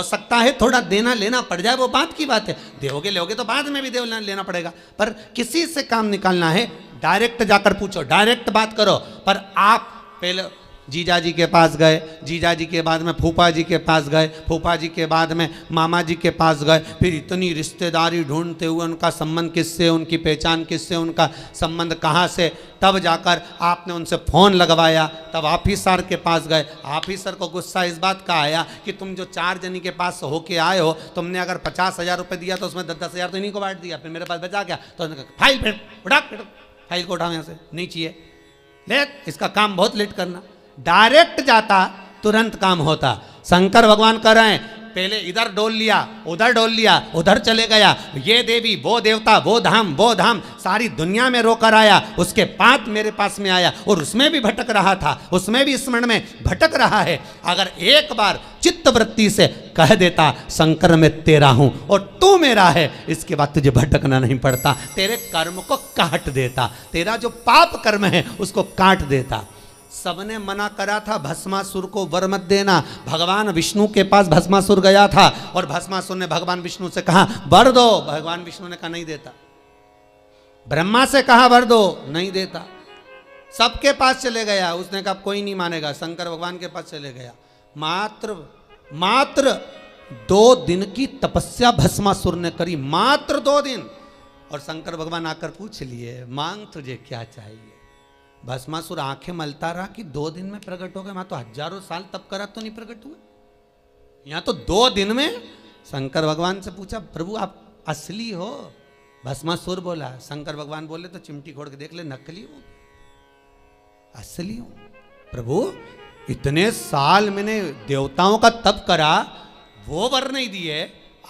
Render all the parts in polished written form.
हो सकता है थोड़ा देना लेना पड़ जाए, वो बात की बात है, दोगे लोगे तो बाद में भी देना लेना पड़ेगा, पर किसी से काम निकालना है डायरेक्ट जाकर पूछो, डायरेक्ट बात करो। पर आप पहले जीजा जी के पास गए, जीजा जी के बाद में फूफा जी के पास गए, फूफा जी के बाद में मामा जी के पास गए, फिर इतनी रिश्तेदारी ढूंढते हुए उनका संबंध किससे, उनकी पहचान किससे, उनका संबंध कहाँ से, तब जाकर आपने उनसे फ़ोन लगवाया, तब ऑफिसर के पास गए। ऑफिसर को गुस्सा इस बात का आया कि तुम जो 4 जनी के पास होके आए हो, तुमने अगर 50,000 रुपये दिया तो उसमें 10-10 हज़ार तो इन्हीं को बांट दिया, फिर मेरे पास बचा गया। तो उन्होंने कहा फाइल फिर उठा, फाइल को उठाओ यहाँ से, नहीं चाहिए, ले इसका काम बहुत लेट करना। डायरेक्ट जाता तुरंत काम होता। शंकर भगवान कह रहे हैं पहले इधर डोल लिया, उधर डोल लिया, उधर चले गया, ये देवी वो देवता वो धाम सारी दुनिया में रोकर आया, उसके बाद मेरे पास में आया और उसमें भी भटक रहा था, उसमें भी स्मरण में भटक रहा है। अगर एक बार चित्त वृत्ति से कह देता शंकर मैं तेरा हूं और तू मेरा है, इसके बाद तुझे भटकना नहीं पड़ता, तेरे कर्म को काट देता, तेरा जो पाप कर्म है उसको काट देता। सबने मना करा था भस्मासुर को वर मत देना, भगवान विष्णु के पास भस्मासुर गया था और भस्मासुर ने भगवान विष्णु से कहा वर दो, भगवान विष्णु ने कहा नहीं देता। ब्रह्मा से कहा वर दो, नहीं देता। सबके पास चले गया, उसने कहा कोई नहीं मानेगा, शंकर भगवान के पास चले गया। मात्र 2 दिन की तपस्या भस्मासुर ने करी, मात्र 2 दिन। और शंकर भगवान आकर पूछ लिए मांग तुझे क्या चाहिए। भस्मासुर आंखें मलता रहा कि 2 दिन में प्रकट हो गए, मैं तो हजारों साल तप करा तो नहीं प्रकट हुए, यहाँ तो 2 दिन में। शंकर भगवान से पूछा प्रभु आप असली हो? भस्मासुर बोला। शंकर भगवान बोले तो चिमटी खोड़ के देख ले, नकली हो असली हो? प्रभु इतने साल मैंने देवताओं का तप करा, वो वर नहीं दिए,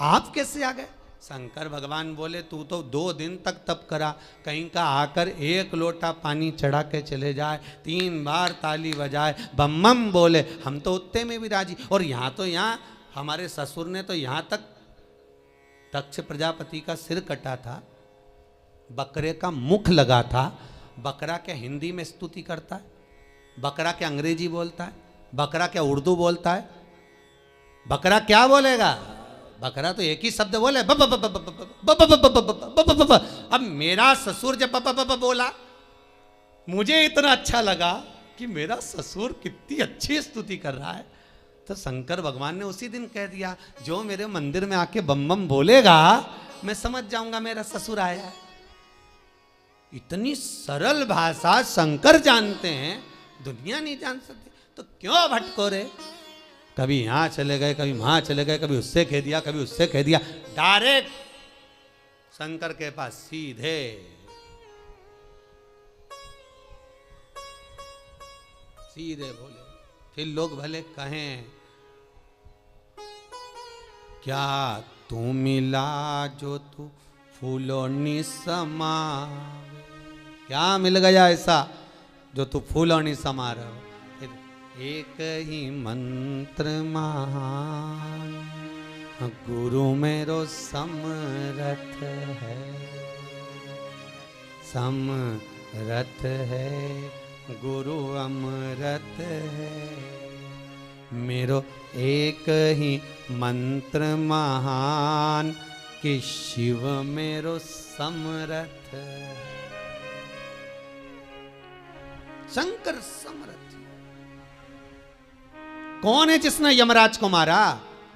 आप कैसे आ गए? शंकर भगवान बोले तू तो 2 दिन तक तप करा, कहीं का आकर 1 लोटा पानी चढ़ा के चले जाए, 3 बार ताली बजाए, बम बम बोले, हम तो उतने में भी राजी। और यहाँ हमारे ससुर ने तो यहाँ तक दक्ष प्रजापति का सिर कटा था, बकरे का मुख लगा था। बकरा क्या हिंदी में स्तुति करता है? बकरा क्या अंग्रेजी बोलता है? बकरा क्या उर्दू बोलता है? बकरा क्या बोलेगा? बकरा तो एक ही शब्द बोले अब मेरा ससुर जब बोला, मुझे इतना अच्छा लगा कि मेरा ससुर कितनी अच्छी स्तुति कर रहा है, तो शंकर भगवान ने उसी दिन कह दिया जो मेरे मंदिर में आके बम बम बोलेगा मैं समझ जाऊंगा मेरा ससुर आया है। इतनी सरल भाषा शंकर जानते हैं, दुनिया नहीं जान सकती, तो क्यों भटको रे? कभी यहाँ चले गए, कभी वहां चले गए, कभी उससे कह दिया, कभी उससे कह दिया, डायरेक्ट शंकर के पास सीधे। सीधे बोले, फिर लोग भले कहें क्या तू मिला जो तू फूलों नि समा, क्या मिल गया ऐसा जो तू फूलों नि समा रहा हो? एक ही मंत्र महान गुरु मेरो समरथ है, समरथ है गुरु अमृत है, मेरो एक ही मंत्र महान कि शिव मेरो समरथ। शंकर समरथ। कौन है जिसने यमराज को मारा?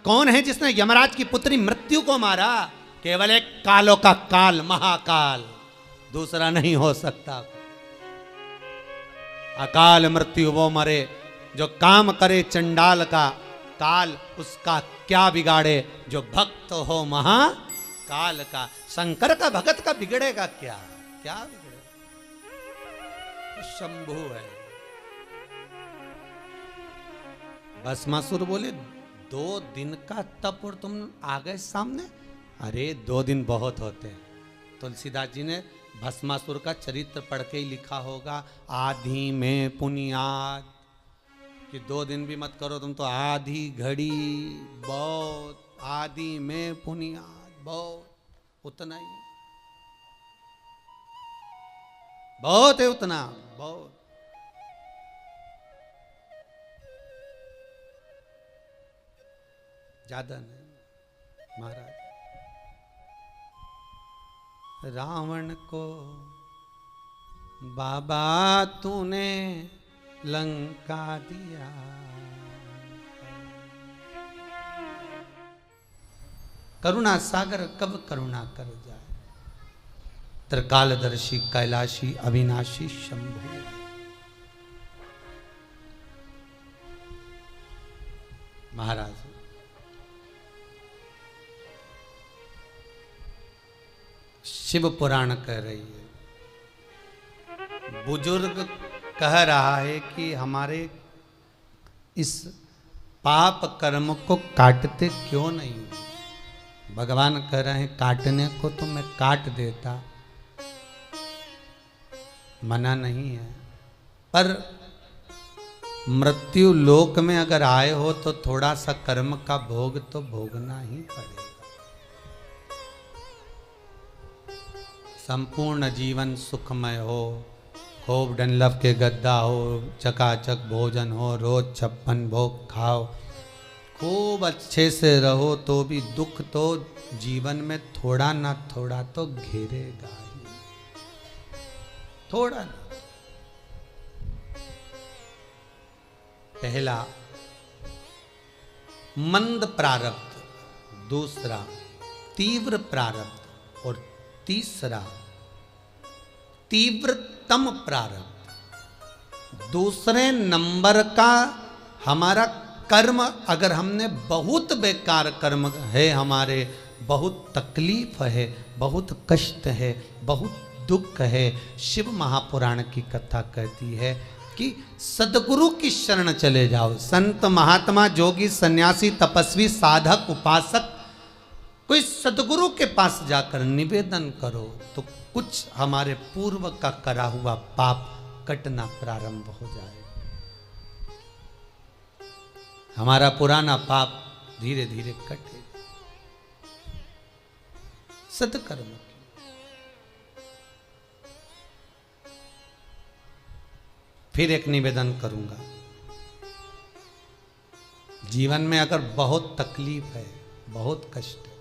कौन है जिसने यमराज की पुत्री मृत्यु को मारा? केवल एक कालों का काल, महाकाल, दूसरा नहीं हो सकता। अकाल मृत्यु वो मरे जो काम करे चंडाल का, काल उसका क्या बिगाड़े जो भक्त हो महाकाल का। शंकर का भगत का बिगड़ेगा क्या? क्या बिगड़ेगा? शंभु है। भस्मासुर बोले 2 दिन का तप और तुम आ गए सामने? अरे 2 दिन बहुत होते हैं। तुलसीदास जी ने भस्मासुर का चरित्र पढ़ के ही लिखा होगा, आधी में पुनियाद, कि 2 दिन भी मत करो तुम तो आधी घड़ी बहुत, आधी में पुनियाद बहुत, उतना ही बहुत है, उतना बहुत। ज्यादा नहीं महाराज। रावण को बाबा तूने लंका दिया, करुणा सागर कब करुणा कर जाए, त्रिकालदर्शी कैलाशी अविनाशी शंभु। महाराज शिव पुराण कह रही है, बुजुर्ग कह रहा है कि हमारे इस पाप कर्म को काटते क्यों नहीं। भगवान कह रहे हैं काटने को तो मैं काट देता, मना नहीं है, पर मृत्यु लोक में अगर आए हो तो थोड़ा सा कर्म का भोग तो भोगना ही पड़ेगा। संपूर्ण जीवन सुखमय हो, खूब डनलफ के गद्दा हो, चकाचक भोजन हो, रोज 56 भोग खाओ, खूब अच्छे से रहो, तो भी दुख तो जीवन में थोड़ा ना थोड़ा तो घेरेगा ही, थोड़ा ना। पहला मंद प्रारब्ध, दूसरा तीव्र प्रारब्ध और तीसरा तीव्रतम प्रारब्ध। दूसरे नंबर का हमारा कर्म, अगर हमने बहुत बेकार कर्म है, हमारे बहुत तकलीफ है, बहुत कष्ट है, बहुत दुख है, शिव महापुराण की कथा कहती है कि सदगुरु की शरण चले जाओ। संत महात्मा जोगी सन्यासी तपस्वी साधक उपासक कोई सदगुरु के पास जाकर निवेदन करो तो कुछ हमारे पूर्व का करा हुआ पाप कटना प्रारंभ हो जाए। हमारा पुराना पाप धीरे धीरे कटे। सत्कर्म की फिर एक निवेदन करूंगा, जीवन में अगर बहुत तकलीफ है, बहुत कष्ट है,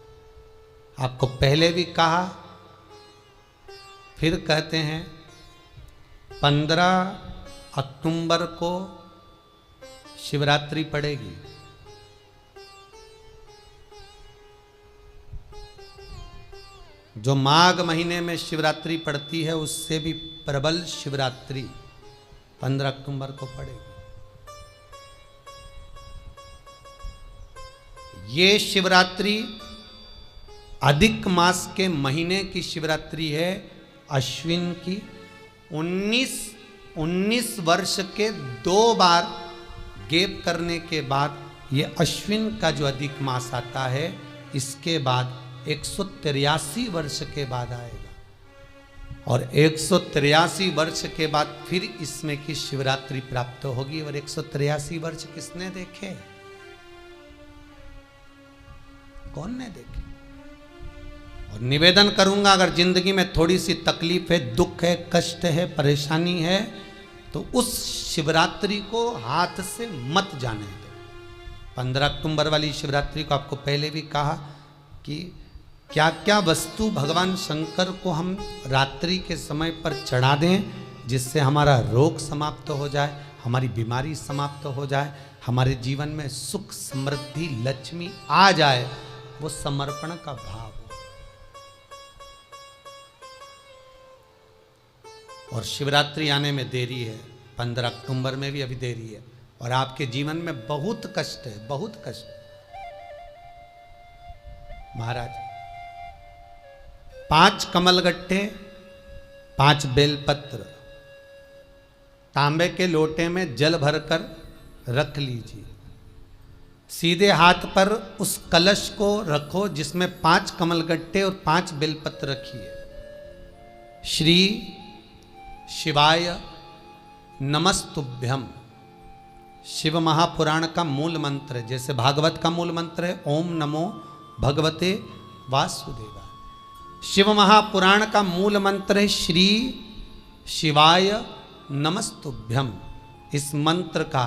आपको पहले भी कहा फिर कहते हैं, 15 अक्टूबर को शिवरात्रि पड़ेगी। जो माघ महीने में शिवरात्रि पड़ती है उससे भी प्रबल शिवरात्रि 15 अक्टूबर को पड़ेगी। ये शिवरात्रि अधिक मास के महीने की शिवरात्रि है, अश्विन की। 19 वर्ष के 2 बार गैप करने के बाद ये अश्विन का जो अधिक मास आता है, इसके बाद 183 वर्ष के बाद आएगा, और 183 वर्ष के बाद फिर इसमें की शिवरात्रि प्राप्त होगी। और 183 वर्ष किसने देखे? कौन ने देखे? और निवेदन करूंगा, अगर जिंदगी में थोड़ी सी तकलीफ है, दुख है, कष्ट है, परेशानी है, तो उस शिवरात्रि को हाथ से मत जाने दो। 15 अक्टूबर वाली शिवरात्रि को आपको पहले भी कहा कि क्या क्या वस्तु भगवान शंकर को हम रात्रि के समय पर चढ़ा दें, जिससे हमारा रोग समाप्त हो जाए, हमारी बीमारी समाप्त हो जाए, हमारे जीवन में सुख समृद्धि लक्ष्मी आ जाए। वो समर्पण का भाव। और शिवरात्रि आने में देरी है, 15 अक्टूबर में भी अभी देरी है, और आपके जीवन में बहुत कष्ट है, बहुत कष्ट। महाराज 5 कमलगट्टे, 5 बेलपत्र तांबे के लोटे में जल भरकर रख लीजिए। सीधे हाथ पर उस कलश को रखो जिसमें 5 कमलगट्टे और 5 बेलपत्र रखिए। श्री शिवाय नमस्तुभ्यम शिव महापुराण का मूल मंत्र है, जैसे भागवत का मूल मंत्र है ओम नमो भगवते वासुदेवाय। शिव महापुराण का मूल मंत्र है श्री शिवाय नमस्तुभ्यम। इस मंत्र का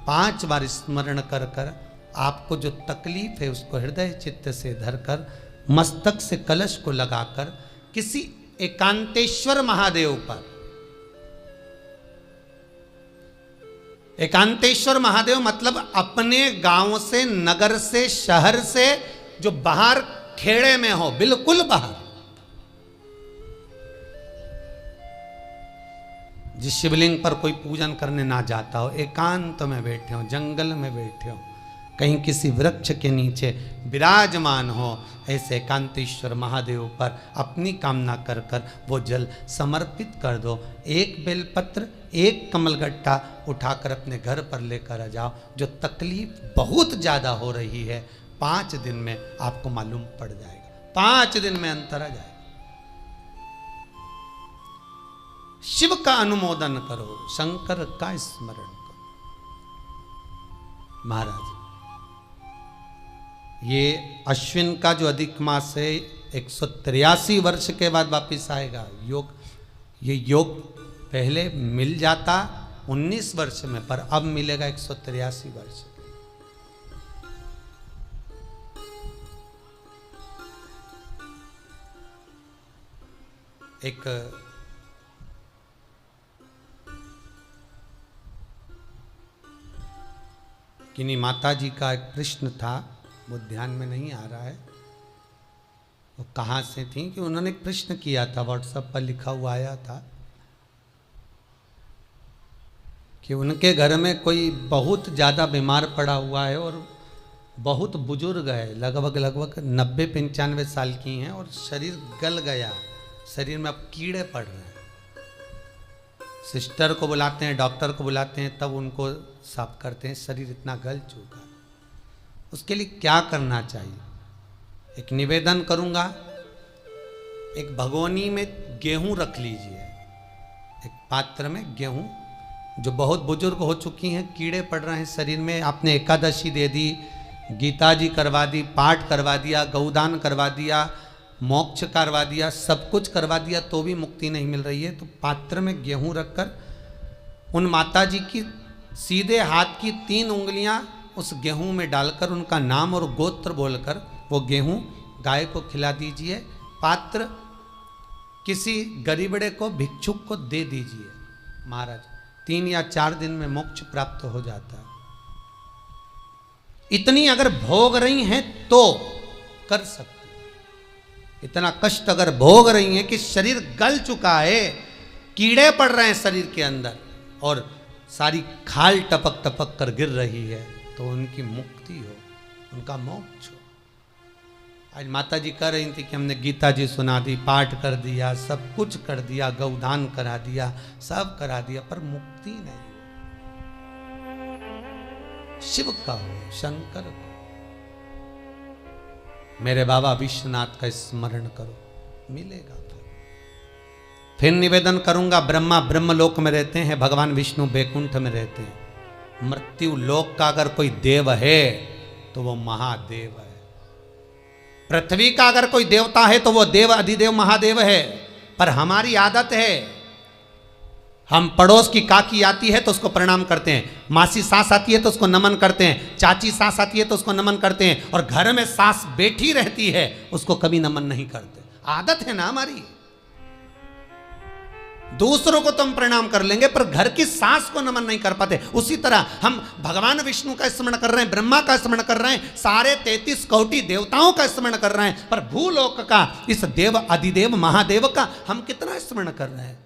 5 बार स्मरण कर कर आपको जो तकलीफ है उसको हृदय चित्त से धरकर मस्तक से कलश को लगाकर किसी एकांतेश्वर महादेव पर, एकांतेश्वर महादेव मतलब अपने गांव से, नगर से, शहर से जो बाहर खेड़े में हो, बिल्कुल बाहर, जिस शिवलिंग पर कोई पूजन करने ना जाता हो, एकांत में बैठे हो, जंगल में बैठे हो, कहीं किसी वृक्ष के नीचे विराजमान हो, ऐसे एकांतेश्वर महादेव पर अपनी कामना कर कर वो जल समर्पित कर दो। एक बेलपत्र, एक कमलगट्टा उठाकर अपने घर पर लेकर आ जाओ। जो तकलीफ बहुत ज़्यादा हो रही है 5 दिन में आपको मालूम पड़ जाएगा, 5 दिन में अंतर आ जाएगा। शिव का अनुमोदन करो, शंकर का स्मरण करो। महाराज, ये अश्विन का जो अधिक मास है 183 वर्ष के बाद वापिस आएगा। योग, ये योग पहले मिल जाता 19 वर्ष में, पर अब मिलेगा 183 वर्ष। एक किन्हीं माता जी का एक प्रश्न था, वो ध्यान में नहीं आ रहा है वो कहाँ से थी, कि उन्होंने एक प्रश्न किया था, व्हाट्सएप पर लिखा हुआ आया था कि उनके घर में कोई बहुत ज़्यादा बीमार पड़ा हुआ है और बहुत बुजुर्ग है, लगभग 90-95 साल की हैं और शरीर गल गया, शरीर में अब कीड़े पड़ रहे हैं। सिस्टर को बुलाते हैं, डॉक्टर को बुलाते हैं, तब उनको साफ करते हैं, शरीर इतना गल चुका। उसके लिए क्या करना चाहिए? एक निवेदन करूंगा, एक भगोनी में गेहूं रख लीजिए, एक पात्र में गेहूं, जो बहुत बुजुर्ग हो चुकी हैं, कीड़े पड़ रहे हैं शरीर में, आपने एकादशी दे दी, गीता जी करवा दी, पाठ करवा दिया, गौदान करवा दिया, मोक्ष करवा दिया, सब कुछ करवा दिया, तो भी मुक्ति नहीं मिल रही है, तो पात्र में गेहूं रखकर उन माता जी की सीधे हाथ की 3 उंगलियां उस गेहूं में डालकर उनका नाम और गोत्र बोलकर वो गेहूं गाय को खिला दीजिए। पात्र किसी गरीबड़े को, भिक्षुक को दे दीजिए। महाराज 3 या 4 दिन में मोक्ष प्राप्त हो जाता है। इतनी अगर भोग रही हैं तो कर सकते, इतना कष्ट अगर भोग रही हैं कि शरीर गल चुका है, कीड़े पड़ रहे हैं शरीर के अंदर और सारी खाल टपक टपक कर गिर रही है, तो उनकी मुक्ति हो, उनका मोक्ष हो। आज माता जी कह रही थी कि हमने गीता जी सुना दी, पाठ कर दिया, सब कुछ कर दिया, गौदान करा दिया, सब करा दिया, पर मुक्ति नहीं। शिव का हो, शंकर को, मेरे बाबा विश्वनाथ का स्मरण करो, मिलेगा। फिर निवेदन करूंगा, ब्रह्मा ब्रह्मलोक में रहते हैं, भगवान विष्णु बैकुंठ में रहते हैं। मृत्यु लोक का अगर कोई देव है तो वो महादेव है। पृथ्वी का अगर कोई देवता है तो वो देव अधिदेव महादेव है। पर हमारी आदत है, हम पड़ोस की काकी आती है तो उसको प्रणाम करते हैं, मासी सास आती है तो उसको नमन करते हैं, चाची सास आती है तो उसको नमन करते हैं, और घर में सास बैठी रहती है उसको कभी नमन नहीं करते। आदत है ना हमारी। दूसरों को तो हम प्रणाम कर लेंगे पर घर की सास को नमन नहीं कर पाते। उसी तरह हम भगवान विष्णु का स्मरण कर रहे हैं, ब्रह्मा का स्मरण कर रहे हैं, सारे 33 कोटि देवताओं का स्मरण कर रहे हैं, पर भूलोक का इस देव अधिदेव महादेव का हम कितना स्मरण कर रहे हैं।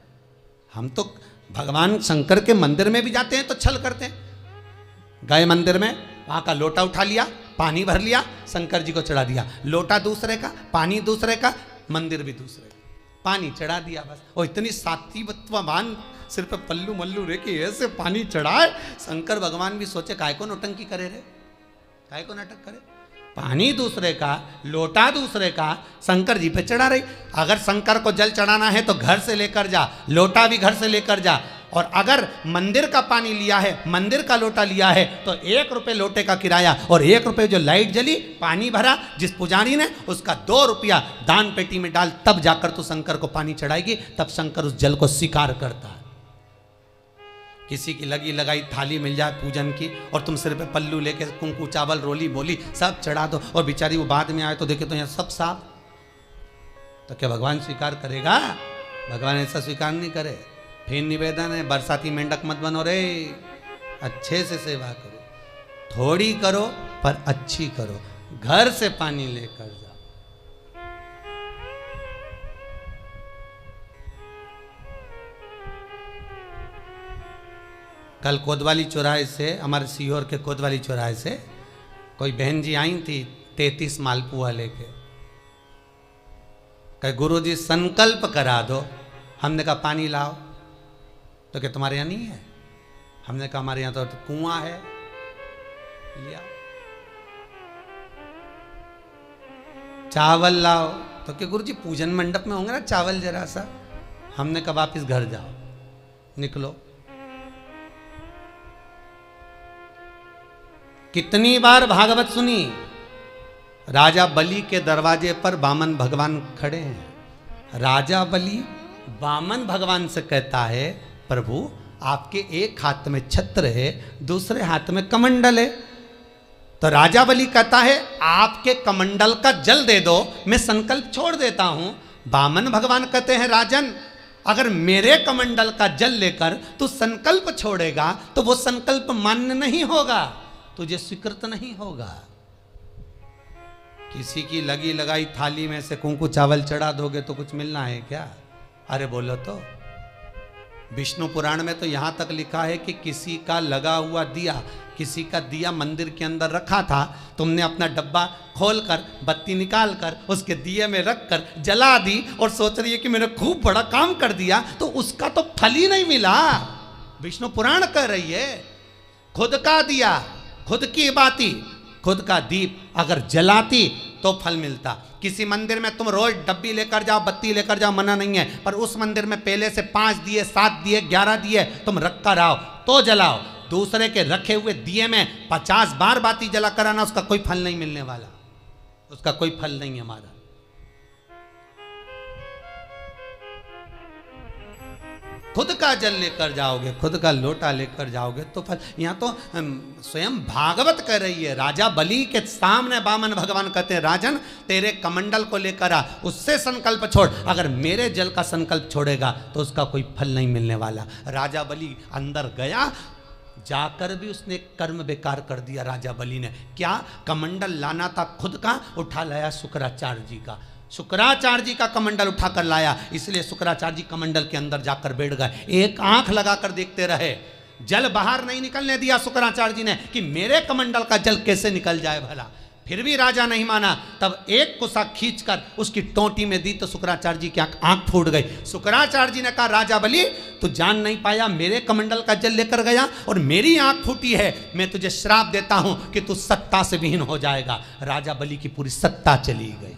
हम तो भगवान शंकर के मंदिर में भी जाते हैं तो छल करते हैं। गए मंदिर में, वहां का लोटा उठा लिया, पानी भर लिया, शंकर जी को चढ़ा दिया, लोटा दूसरे का, पानी दूसरे का, मंदिर भी दूसरे का, पानी चढ़ा दिया बस। और इतनी सात्वित्ववान सिर पे पल्लू मल्लू रे कि ऐसे पानी चढ़ाए। शंकर भगवान भी सोचे काय को नौटंकी करे रे, काय को नाटक करे। पानी दूसरे का, लोटा दूसरे का, शंकर जी पे चढ़ा रही। अगर शंकर को जल चढ़ाना है तो घर से लेकर जा, लोटा भी घर से लेकर जा। और अगर मंदिर का पानी लिया है, मंदिर का लोटा लिया है तो 1 रुपये लोटे का किराया, और 1 रुपये जो लाइट जली, पानी भरा जिस पुजारी ने, उसका 2 रुपया दान पेटी में डाल, तब जाकर तो शंकर को पानी चढ़ाएगी, तब शंकर उस जल को स्वीकार करता है। किसी की लगी लगाई थाली मिल जाए पूजन की और तुम सिर पे पल्लू लेके कुंकू चावल रोली बोली सब चढ़ा दो और बेचारी वो बाद में आए तो देखे तो यहाँ सब साफ, तो क्या भगवान स्वीकार करेगा? भगवान ऐसा स्वीकार नहीं करे। फिर निवेदन है, बरसाती मेंढक मत बनो रे, अच्छे से सेवा करो, थोड़ी करो पर अच्छी करो, घर से पानी लेकर जाओ। कल कोतवाली चौराहे से, हमारे सीहोर के कोतवाली चौराहे से कोई बहन जी आई थी 33 मालपुआ लेके, कहे गुरुजी संकल्प करा दो। हमने कहा पानी लाओ, तो क्या तुम्हारे यहाँ नहीं है? हमने कहा हमारे यहाँ तो कुआं है, लिया। चावल लाओ, तो क्या गुरुजी पूजन मंडप में होंगे ना चावल जरा सा। हमने कहा वापिस घर जाओ, निकलो। कितनी बार भागवत सुनी, राजा बलि के दरवाजे पर वामन भगवान खड़े हैं। राजा बलि वामन भगवान से कहता है प्रभु आपके एक हाथ में छत्र है, दूसरे हाथ में कमंडल है। तो राजा बलि कहता है आपके कमंडल का जल दे दो, मैं संकल्प छोड़ देता हूं। वामन भगवान कहते हैं राजन अगर मेरे कमंडल का जल लेकर तू संकल्प छोड़ेगा तो वो संकल्प मान्य नहीं होगा, तुझे स्वीकृत नहीं होगा। किसी की लगी लगाई थाली में से कुंकू चावल चढ़ा दोगे तो कुछ मिलना है क्या? अरे बोलो तो। विष्णु पुराण में तो यहां तक लिखा है कि किसी का लगा हुआ दिया, किसी का दिया मंदिर के अंदर रखा था, तुमने अपना डब्बा खोलकर बत्ती निकाल कर उसके दिए में रखकर जला दी और सोच रही है कि मैंने खूब बड़ा काम कर दिया, तो उसका तो फल ही नहीं मिला। विष्णु पुराण कह रही है खुद का दिया, खुद की बाती, खुद का दीप अगर जलाती तो फल मिलता। किसी मंदिर में तुम रोज डब्बी लेकर जाओ, बत्ती लेकर जाओ, मना नहीं है, पर उस मंदिर में पहले से 5 दिए, 7 दिए, 11 दिए तुम रख कर आओ तो जलाओ। दूसरे के रखे हुए दिए में 50 बार बाती जला कर आना, उसका कोई फल नहीं मिलने वाला, उसका कोई फल नहीं है हमारा। खुद का जल लेकर जाओगे, खुद का लोटा लेकर जाओगे तो फल। यहाँ तो स्वयं भागवत कह रही है, राजा बलि के सामने वामन भगवान कहते हैं राजन तेरे कमंडल को लेकर आ, उससे संकल्प छोड़, अगर मेरे जल का संकल्प छोड़ेगा तो उसका कोई फल नहीं मिलने वाला। राजा बलि अंदर गया, जाकर भी उसने कर्म बेकार कर दिया। राजा बलि ने क्या, कमंडल लाना था खुद का, उठा लाया शुक्राचार्य जी का। शुक्राचार्य जी का कमंडल उठाकर लाया, इसलिए शुक्राचार्य जी कमंडल के अंदर जाकर बैठ गए, एक आंख लगाकर देखते रहे। जल बाहर नहीं निकलने दिया शुक्राचार्य जी ने कि मेरे कमंडल का जल कैसे निकल जाए भला। फिर भी राजा नहीं माना, तब एक कुसा खींचकर उसकी टोंटी में दी तो शुक्राचार्य जी की आंख फूट गई। शुक्राचार्य जी ने कहा राजा बलि तू जान नहीं पाया, मेरे कमंडल का जल लेकर गया और मेरी आंख फूटी है, मैं तुझे श्राप देता हूं कि तू सत्ता से विहीन हो जाएगा। राजा बलि की पूरी सत्ता चली गई,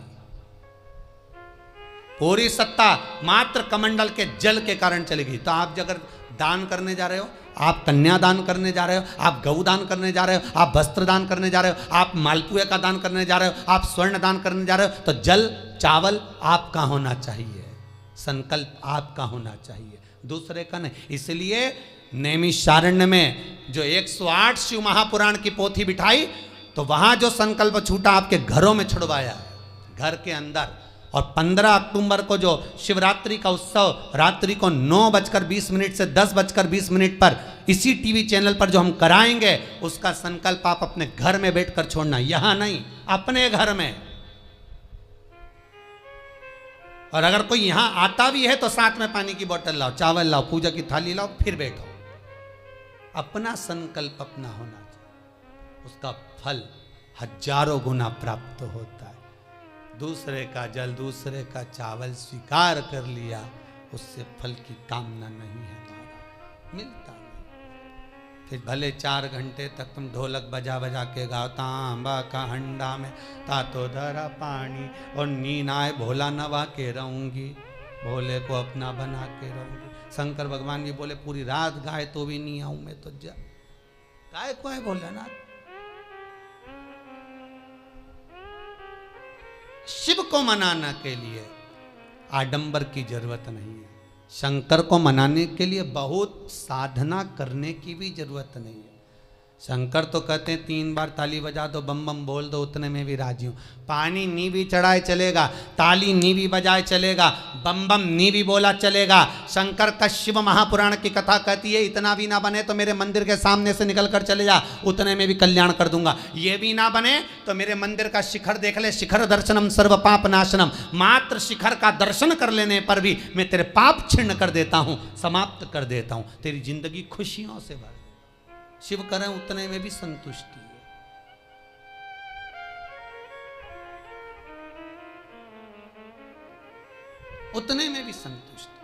पूरी सत्ता मात्र कमंडल के जल के कारण चली गई। तो आप अगर दान करने जा रहे हो, आप कन्या दान करने जा रहे हो, आप गौ दान करने जा रहे हो, आप वस्त्र दान करने जा रहे हो, आप मालपुए का दान करने जा रहे हो, आप स्वर्ण दान करने जा रहे हो, तो जल चावल आपका होना चाहिए, संकल्प आपका होना चाहिए, दूसरे का नहीं। इसलिए नैमिषारण्य में जो 108 शिव महापुराण की पोथी बिठाई तो वहां जो संकल्प छूटा आपके घरों में छुड़वाया, घर के अंदर। और 15 अक्टूबर को जो शिवरात्रि का उत्सव रात्रि को 9:20 से 10:20 पर इसी टीवी चैनल पर जो हम कराएंगे, उसका संकल्प आप अपने घर में बैठकर छोड़ना, यहां नहीं, अपने घर में। और अगर कोई यहां आता भी है तो साथ में पानी की बोतल लाओ, चावल लाओ, पूजा की थाली लाओ, फिर बैठो। अपना संकल्प अपना होना चाहिए, उसका फल हजारों गुना प्राप्त होता है। दूसरे का जल, दूसरे का चावल स्वीकार कर लिया, उससे फल की कामना नहीं है, हमारा मिलता नहीं। फिर भले 4 घंटे तक तुम ढोलक बजा बजा के गाओ, तांबा का हंडा में तातो धरा पानी, और नींद आए भोला नवा के रहूंगी, भोले को अपना बना के रहूंगी। शंकर भगवान जी बोले पूरी रात गाए तो भी नहीं आऊं मैं, तो जा गाय को है भोलेनाथ। शिव को मनाने के लिए आडंबर की जरूरत नहीं है, शंकर को मनाने के लिए बहुत साधना करने की भी जरूरत नहीं है। शंकर तो कहते हैं 3 बार ताली बजा दो, बम बम बोल दो, उतने में भी राजी हूँ। पानी नी भी चढ़ाए चलेगा, ताली नी भी बजाए चलेगा, बम बम नी भी बोला चलेगा। शंकर का शिव महापुराण की कथा कहती है इतना भी ना बने तो मेरे मंदिर के सामने से निकल कर चले जा, उतने में भी कल्याण कर दूंगा। ये भी ना बने तो मेरे मंदिर का शिखर देख ले, शिखर दर्शनम सर्व पाप नाशनम। मात्र शिखर का दर्शन कर लेने पर भी मैं तेरे पाप छिन्न कर देता हूँ, समाप्त कर देता हूँ, तेरी जिंदगी खुशियों से भर। शिव करें उतने में भी संतुष्टि है। उतने में भी संतुष्टि।